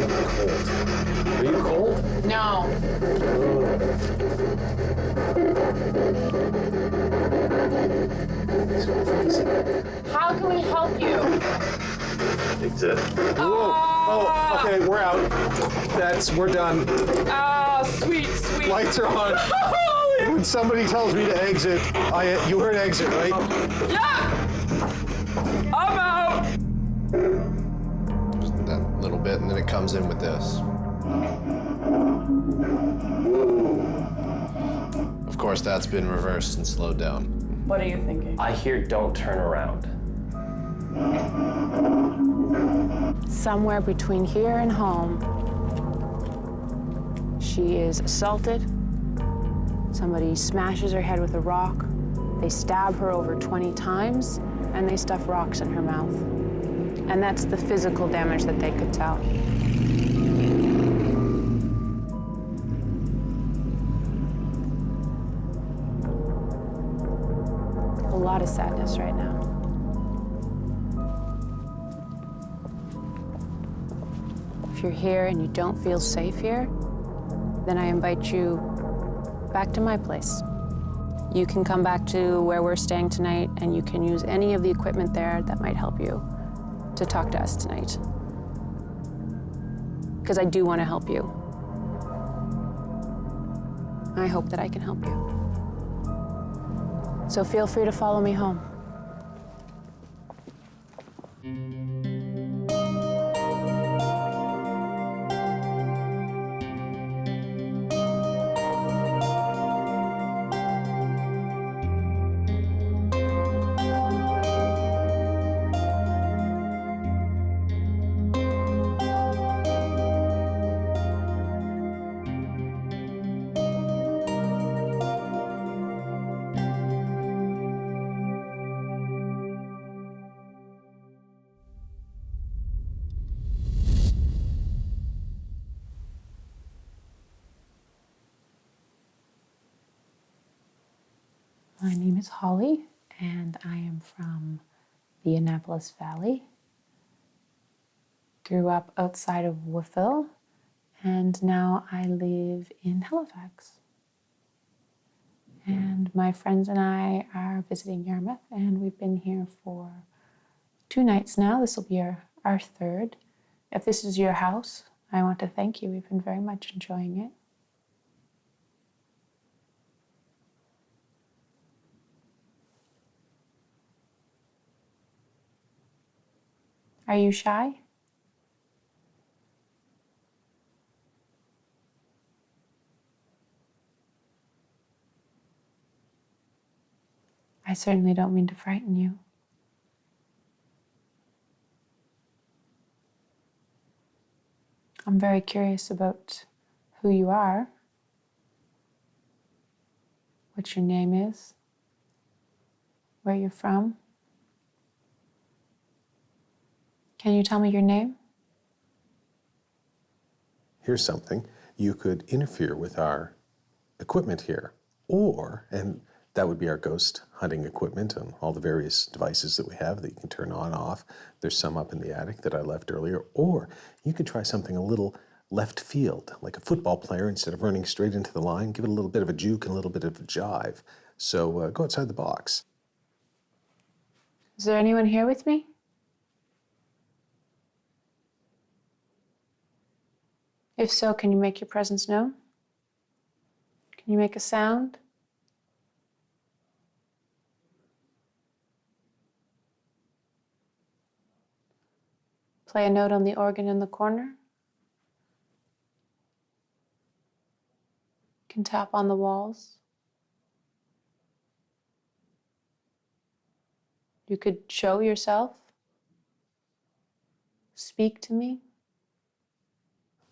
Cold. Are you cold? No. How can we help you? Exit. Whoa. Oh, okay, we're out. We're done. Oh, sweet. Lights are on. When somebody tells me to exit, you heard exit, right? Yeah! I'm out! Just that little bit, and then it comes in with this. Of course, that's been reversed and slowed down. What are you thinking? I hear don't turn around. Somewhere between here and home, she is assaulted. Somebody smashes her head with a rock. They stab her over 20 times, and they stuff rocks in her mouth. And that's the physical damage that they could tell. A lot of sadness right now. If you're here and you don't feel safe here, then I invite you back to my place. You can come back to where we're staying tonight, and you can use any of the equipment there that might help you to talk to us tonight. Because I do want to help you. I hope that I can help you. So feel free to follow me home. My name is Holly, and I am from the Annapolis Valley. Grew up outside of Woodville, and now I live in Halifax. And my friends and I are visiting Yarmouth, and we've been here for 2 nights now. This will be our third. If this is your house, I want to thank you. We've been very much enjoying it. Are you shy? I certainly don't mean to frighten you. I'm very curious about who you are, what your name is, where you're from. Can you tell me your name? Here's something. You could interfere with our equipment here, and that would be our ghost hunting equipment and all the various devices that we have that you can turn on, off. There's some up in the attic that I left earlier. Or you could try something a little left field, like a football player. Instead of running straight into the line, give it a little bit of a juke and a little bit of a jive. So go outside the box. Is there anyone here with me? If so, can you make your presence known? Can you make a sound? Play a note on the organ in the corner. You can tap on the walls. You could show yourself. Speak to me.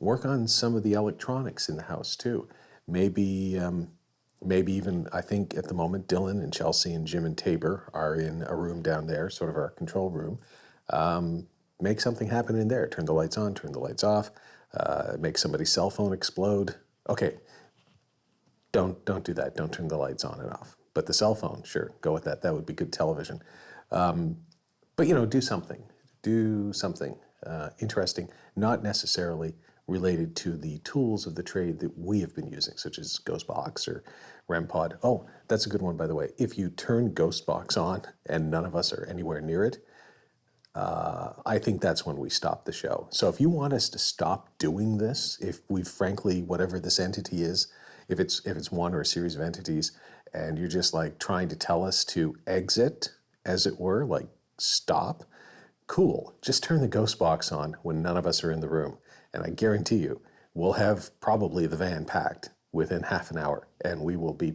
Work on some of the electronics in the house too. Maybe even, I think at the moment, Dillon and Chelsea and Jim and Tabor are in a room down there, sort of our control room. Make something happen in there. Turn the lights on, turn the lights off, make somebody's cell phone explode. Okay, don't do that. Don't turn the lights on and off. But the cell phone, sure, go with that. That would be good television. But do something. Do something. interesting, not necessarily related to the tools of the trade that we have been using, such as Ghostbox or REMPod. Oh, that's a good one, by the way. If you turn Ghostbox on and none of us are anywhere near it, I think that's when we stop the show. So if you want us to stop doing this, if we frankly, whatever this entity is, if it's one or a series of entities, and you're just like trying to tell us to exit, as it were, like stop, cool. Just turn the ghost box on when none of us are in the room. And I guarantee you, we'll have probably the van packed within half an hour, and we will be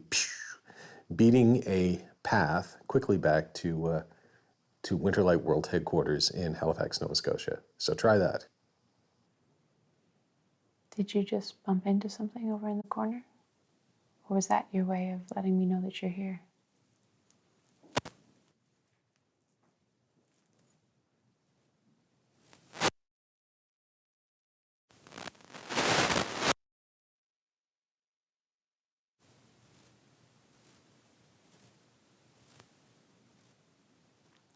beating a path quickly back to Winterlight World Headquarters in Halifax, Nova Scotia. So try that. Did you just bump into something over in the corner? Or was that your way of letting me know that you're here?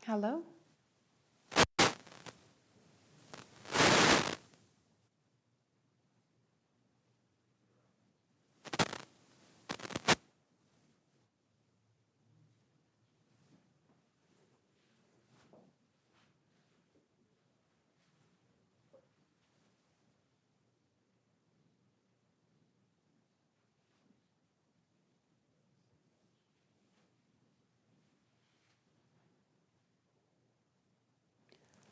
Hello?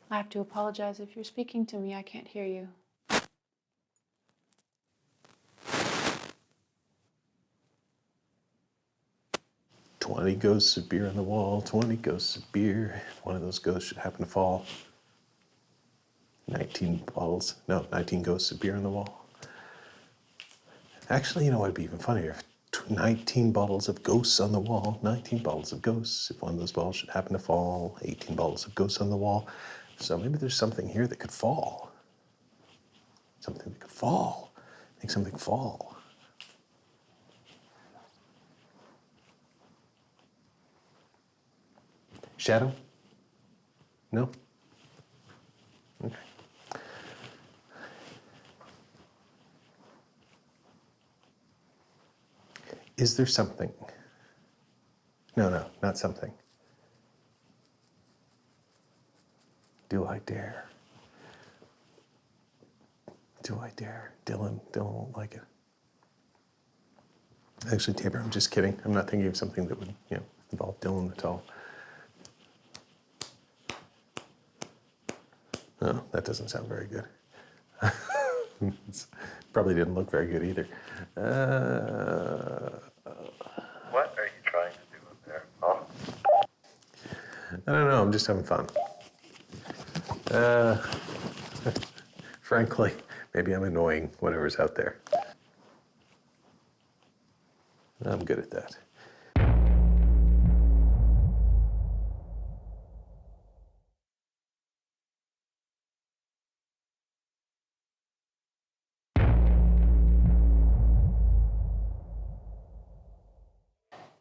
I have to apologize if you're speaking to me. I can't hear you. 20 ghosts of beer on the wall, 20 ghosts of beer. One of those ghosts should happen to fall. 19 ghosts of beer on the wall. Actually, you know what would be even funnier? 19 bottles of ghosts on the wall, 19 bottles of ghosts. If one of those bottles should happen to fall, 18 bottles of ghosts on the wall. So maybe there's something here that could fall. Something that could fall. Make something fall. Shadow? No? Okay. Is there something? No, not something. Do I dare? Do I dare? Dillon won't like it. Actually, Tabor, I'm just kidding. I'm not thinking of something that would, involve Dillon at all. Oh, that doesn't sound very good. Probably didn't look very good either. What are you trying to do up there, huh? I don't know, I'm just having fun. Frankly, maybe I'm annoying whatever's out there. I'm good at that.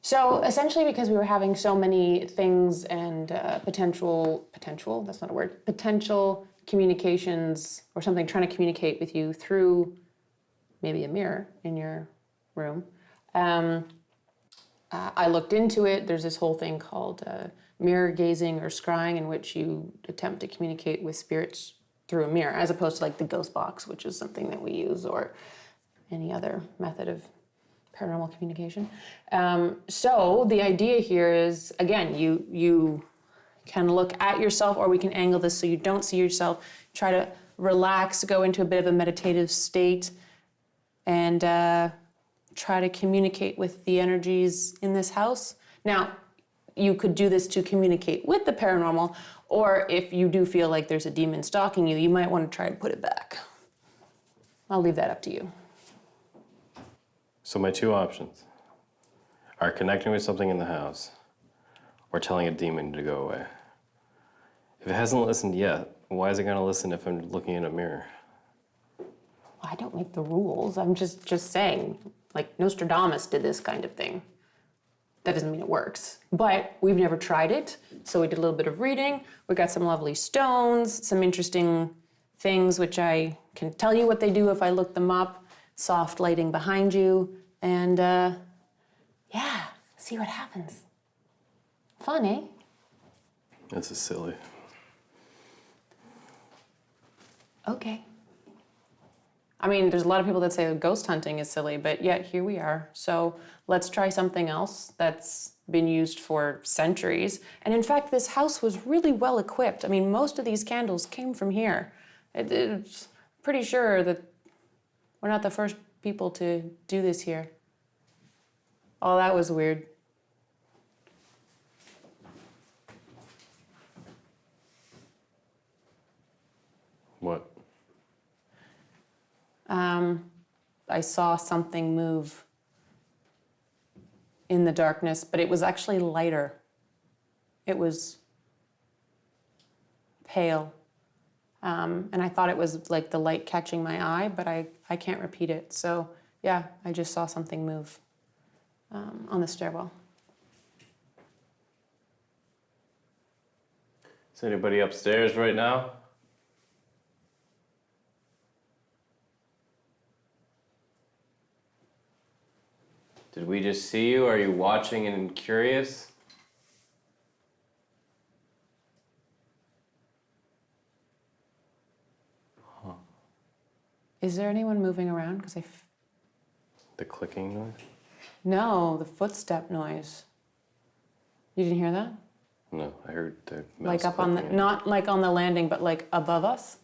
So essentially, because we were having so many things and potential, that's not a word, potential communications or something trying to communicate with you through maybe a mirror in your room, I looked into it. There's this whole thing called mirror gazing or scrying, in which you attempt to communicate with spirits through a mirror, as opposed to like the ghost box, which is something that we use, or any other method of paranormal communication. So the idea here is, again, you can look at yourself, or we can angle this so you don't see yourself. Try to relax, go into a bit of a meditative state, and try to communicate with the energies in this house. Now, you could do this to communicate with the paranormal, or if you do feel like there's a demon stalking you, you might want to try to put it back. I'll leave that up to you. So my two options are connecting with something in the house or telling a demon to go away. If it hasn't listened yet, why is it going to listen if I'm looking in a mirror? I don't make the rules. I'm just saying, like Nostradamus did this kind of thing. That doesn't mean it works. But we've never tried it, so we did a little bit of reading. We got some lovely stones, some interesting things which I can tell you what they do if I look them up, soft lighting behind you, and yeah, see what happens. Fun, eh? This is silly. Okay. I mean, there's a lot of people that say ghost hunting is silly, but yet here we are. So let's try something else that's been used for centuries. And in fact, this house was really well equipped. I mean, most of these candles came from here. It's pretty sure that we're not the first people to do this here. Oh, that was weird. What? I saw something move in the darkness, but it was actually lighter. It was pale. And I thought it was like the light catching my eye, but I can't repeat it. So yeah, I just saw something move on the stairwell. Is anybody upstairs right now? Did we just see you? Are you watching and curious? Is there anyone moving around? Because The clicking noise? no, the footstep noise. You didn't hear that? No, I heard the mouse Like up on the, clicking. not like on the landing, but like above us?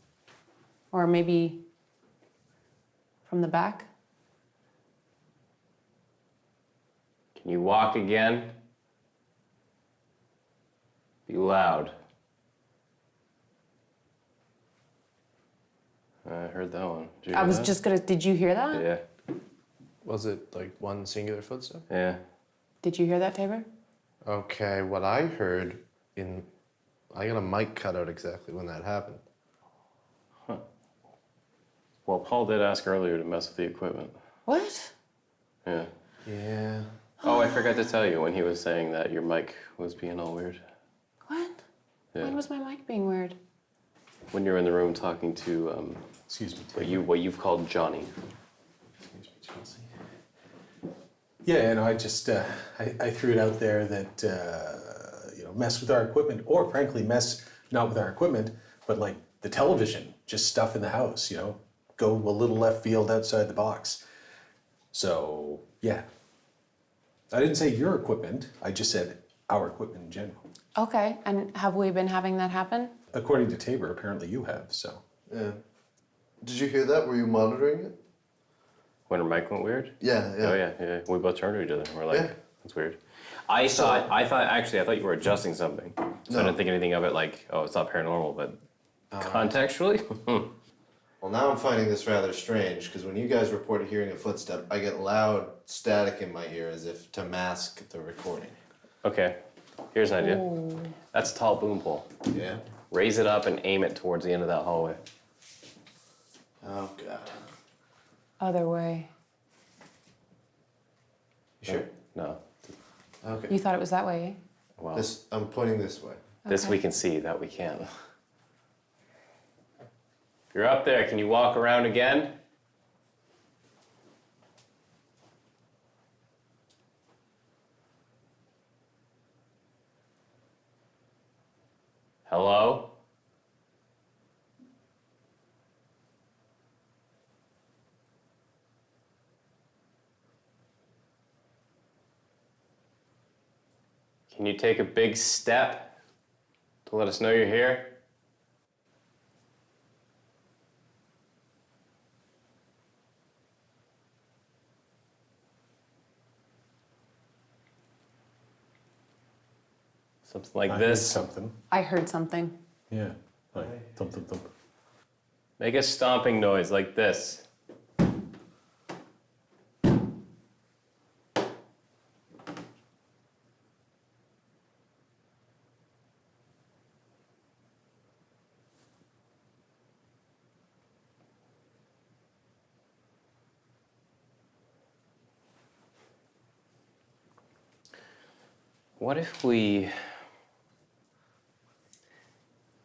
Or maybe from the back? Can you walk again? Be loud. I heard that one. Did you I hear was that? just gonna, did you hear that? Yeah, Was it like one singular footstep? yeah. Did you hear that, Tabor? Okay, what I heard I got a mic cut out exactly when that happened. Well, Paul did ask earlier to mess with the equipment. What? Yeah. Yeah. Oh, I forgot to tell you when he was saying that your mic was being all weird. What? Yeah. When was my mic being weird? When you're in the room talking to Excuse me, what you've called Johnny. Excuse me, Chelsea. Yeah, and I just I threw it out there that mess with our equipment, or frankly mess not with our equipment, but like the television, just stuff in the house. Go a little left field outside the box. So yeah, I didn't say your equipment. I just said our equipment in general. Okay, and have we been having that happen? According to Tabor, apparently you have. So Yeah. Did you hear that? Were you monitoring it? When her mic went weird? Yeah, yeah. Oh yeah. We both turned to each other. We're like, Yeah. that's weird. I thought you were adjusting something. So I No. didn't think anything of it like, oh, it's not paranormal, but contextually? Well, now I'm finding this rather strange because when you guys report hearing a footstep, I get loud static in my ear as if to mask the recording. Okay. Here's an idea. That's a tall boom pole. Yeah? Raise it up and aim it towards the end of that hallway. Oh, God. Other way. You sure? No. Okay. You thought it was that way, Well, I'm pointing this way. this Okay. we can see, that we can't. You're up there. Can you walk around again? Hello? Can you take a big step to let us know you're here? Something like I heard this. something. I heard something. Yeah, like thump thump thump. Make a stomping noise like this. What if we,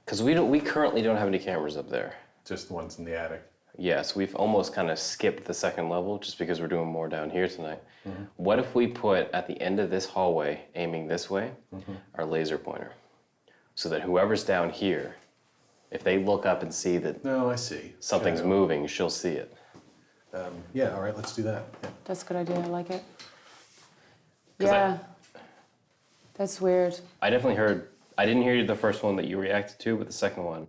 because we currently don't have any cameras up there. Just the ones in the attic. Yes, we've almost kind of skipped the second level just because we're doing more down here tonight. What if we put at the end of this hallway, aiming this way, our laser pointer? So that whoever's down here, if they look up and see that No, I see. something's Shadow. moving, she'll see it. Yeah, all right, let's do that. Yeah. That's a good idea. I like it. 'Cause Yeah. That's weird. I didn't hear the first one that you reacted to, but the second one,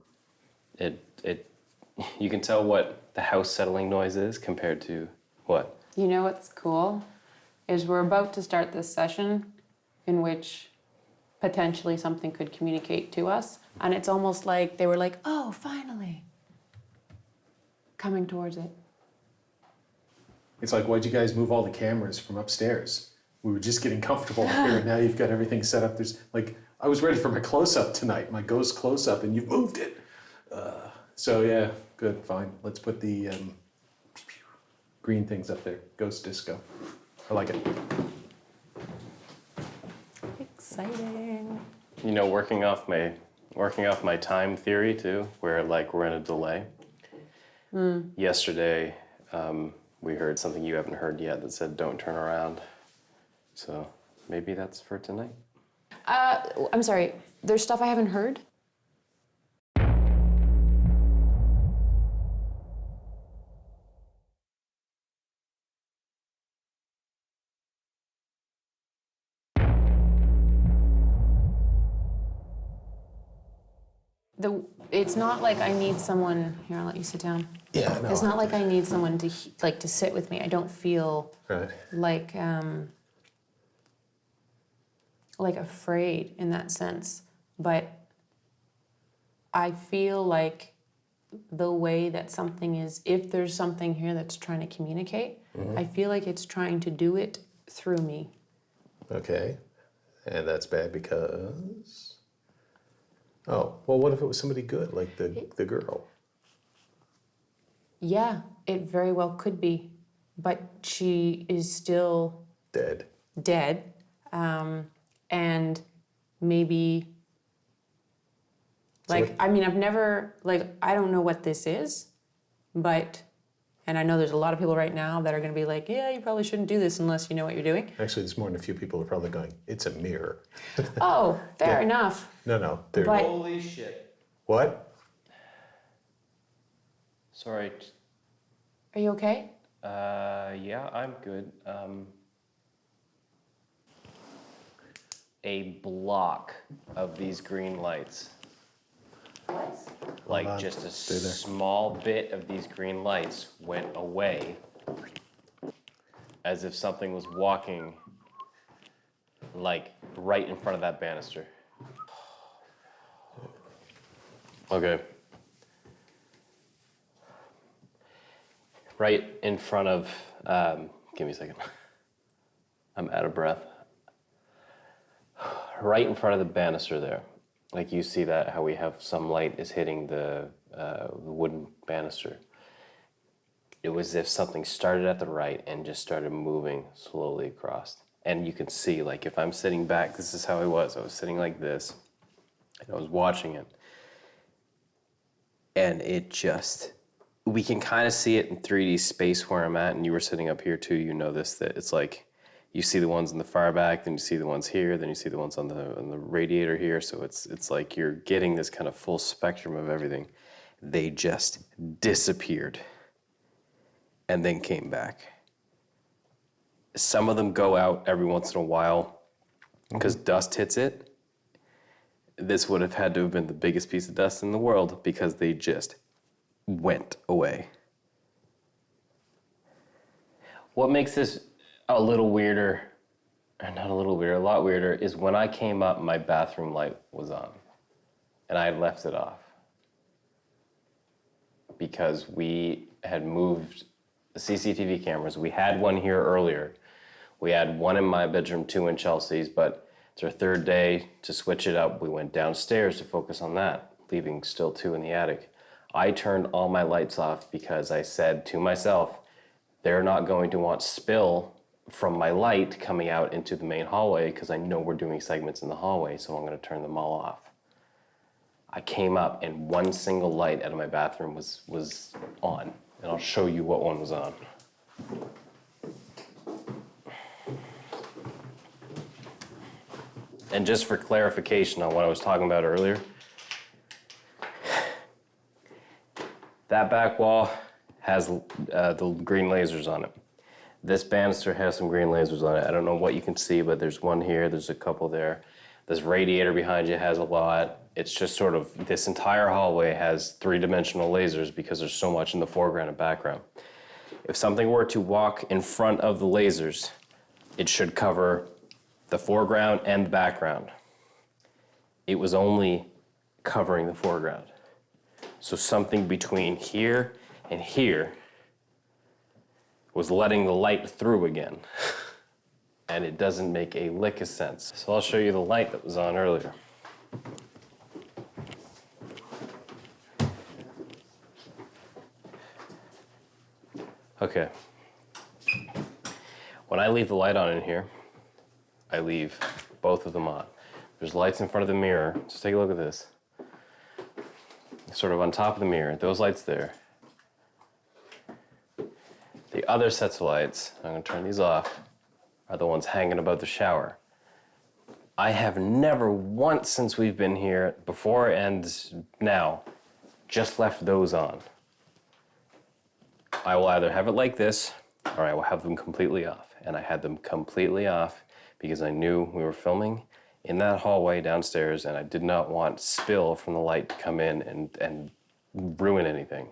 you can tell what the house settling noise is compared to what? You know what's cool? Is we're about to start this session in which potentially something could communicate to us. And it's almost like they were like, oh, finally. Coming towards it. It's like, why'd you guys move all the cameras from upstairs? We were just getting comfortable here, and now you've got everything set up. There's like, I was ready for my close-up tonight, my ghost close-up, and you've moved it. So yeah, good, fine. Let's put the green things up there. Ghost disco. I like it. Exciting. You know, working off my time theory too, where like we're in a delay. Yesterday, we heard something you haven't heard yet that said don't turn around. So maybe that's for tonight. I'm sorry. There's stuff I haven't heard? It's not like I need someone. Here, I'll let you sit down. Yeah, no. It's not like I need someone to to sit with me. I don't feel Right. like afraid in that sense, but I feel like the way that something is, if there's something here that's trying to communicate, I feel like it's trying to do it through me. Okay. And that's bad because... Oh, well, what if it was somebody good, like the girl? Yeah, it very well could be, but she is still Dead. dead, and maybe, like, I mean, I've never, like, I don't know what this is, but, and I know there's a lot of people right now that are going to be like, yeah, you probably shouldn't do this unless you know what you're doing. Actually, there's more than a few people who are probably going, it's a mirror. Oh, fair Yeah. enough. No. But Holy shit. What? Sorry. are you okay? Yeah, I'm good. A block of these green lights. What? Like Hold on. just a Stay there. small bit of these green lights went away as if something was walking like right in front of that banister. Okay. Right in front of, give me a second. I'm out of breath. Right in front of the banister there. Like you see that, how we have some light is hitting the wooden banister. It was as if something started at the right and just started moving slowly across. And you can see, like, if I'm sitting back, this is how I was. I was sitting like this, and I was watching it. And it just, we can kind of see it in 3D space where I'm at, and you were sitting up here too, you know this, that it's like, you see the ones in the far back, then you see the ones here, then you see the ones on the radiator here, so it's like you're getting this kind of full spectrum of everything. They just disappeared and then came back. Some of them go out every once in a while because dust hits it. This would have had to have been the biggest piece of dust in the world because they just went away. What makes this a little weirder, or not a little weirder, a lot weirder, is when I came up, my bathroom light was on, and I had left it off because we had moved the CCTV cameras. We had one here earlier. We had one in my bedroom, 2 in Chelsea's, but it's our third day to switch it up. We went downstairs to focus on that, leaving still 2 in the attic. I turned all my lights off because I said to myself, they're not going to want spill from my light coming out into the main hallway because I know we're doing segments in the hallway, so I'm going to turn them all off. I came up and one single light out of my bathroom was on. And I'll show you what one was on. And just for clarification on what I was talking about earlier, that back wall has the green lasers on it. This banister has some green lasers on it. I don't know what you can see, but there's one here, there's a couple there. This radiator behind you has a lot. It's just sort of, this entire hallway has three-dimensional lasers because there's so much in the foreground and background. If something were to walk in front of the lasers, it should cover the foreground and the background. It was only covering the foreground. So something between here and here was letting the light through again. And it doesn't make a lick of sense. So I'll show you the light that was on earlier. Okay. When I leave the light on in here, I leave both of them on. There's lights in front of the mirror. Just take a look at this. Sort of on top of the mirror, those lights there. The other sets of lights, I'm gonna turn these off, are the ones hanging above the shower. I have never once since we've been here, before and now, just left those on. I will either have it like this, or I will have them completely off. And I had them completely off because I knew we were filming in that hallway downstairs, and I did not want spill from the light to come in and ruin anything.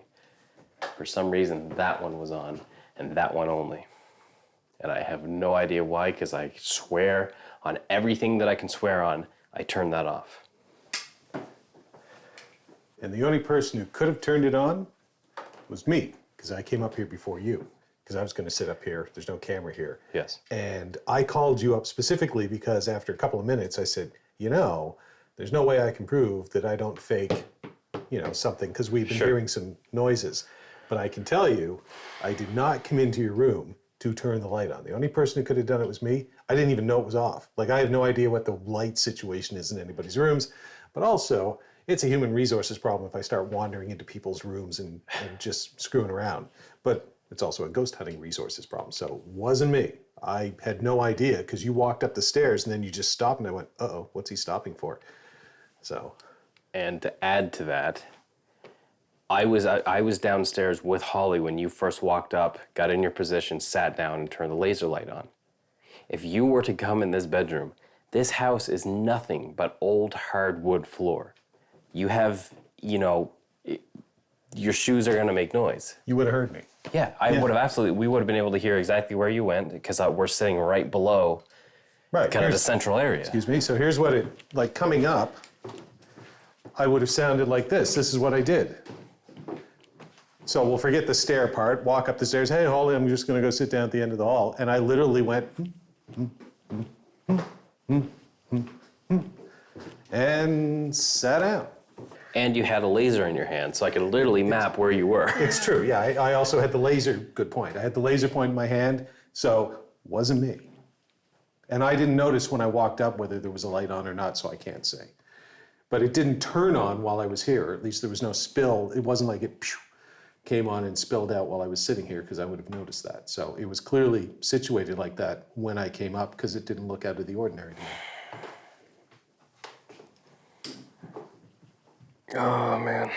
For some reason, that one was on, and that one only. And I have no idea why, because I swear on everything that I can swear on, I turned that off. And the only person who could have turned it on was me, because I came up here before you, because I was going to sit up here. There's no camera here. Yes. And I called you up specifically because after a couple of minutes, I said, you know, there's no way I can prove that I don't fake, you know, something, because we've been hearing some noises. But I can tell you, I did not come into your room to turn the light on. The only person who could have done it was me. I didn't even know it was off. Like, I have no idea what the light situation is in anybody's rooms. But also, it's a human resources problem if I start wandering into people's rooms and just screwing around. But it's also a ghost hunting resources problem. So it wasn't me. I had no idea because you walked up the stairs and then you just stopped and I went, uh-oh, what's he stopping for? So. And to add to that, I was downstairs with Holly when you first walked up, got in your position, sat down, and turned the laser light on. If you were to come in this bedroom, this house is nothing but old hardwood floor. You have, you know, your shoes are going to make noise. You would have heard me. Yeah, would have absolutely. We would have been able to hear exactly where you went because we're sitting right below kind of the central area. Excuse me. So here's what it, like coming up, I would have sounded like this. This is what I did. So we'll forget the stair part, walk up the stairs. Hey, Holly, I'm just going to go sit down at the end of the hall. And I literally went, and sat down. And you had a laser in your hand, so I could literally map where you were. It's true, yeah. I also had the laser, good point. I had the laser point in my hand, so wasn't me. And I didn't notice when I walked up whether there was a light on or not, so I can't say. But it didn't turn on while I was here, or at least there was no spill. It wasn't like it came on and spilled out while I was sitting here, because I would have noticed that. So it was clearly situated like that when I came up, because it didn't look out of the ordinary to me. Oh, man.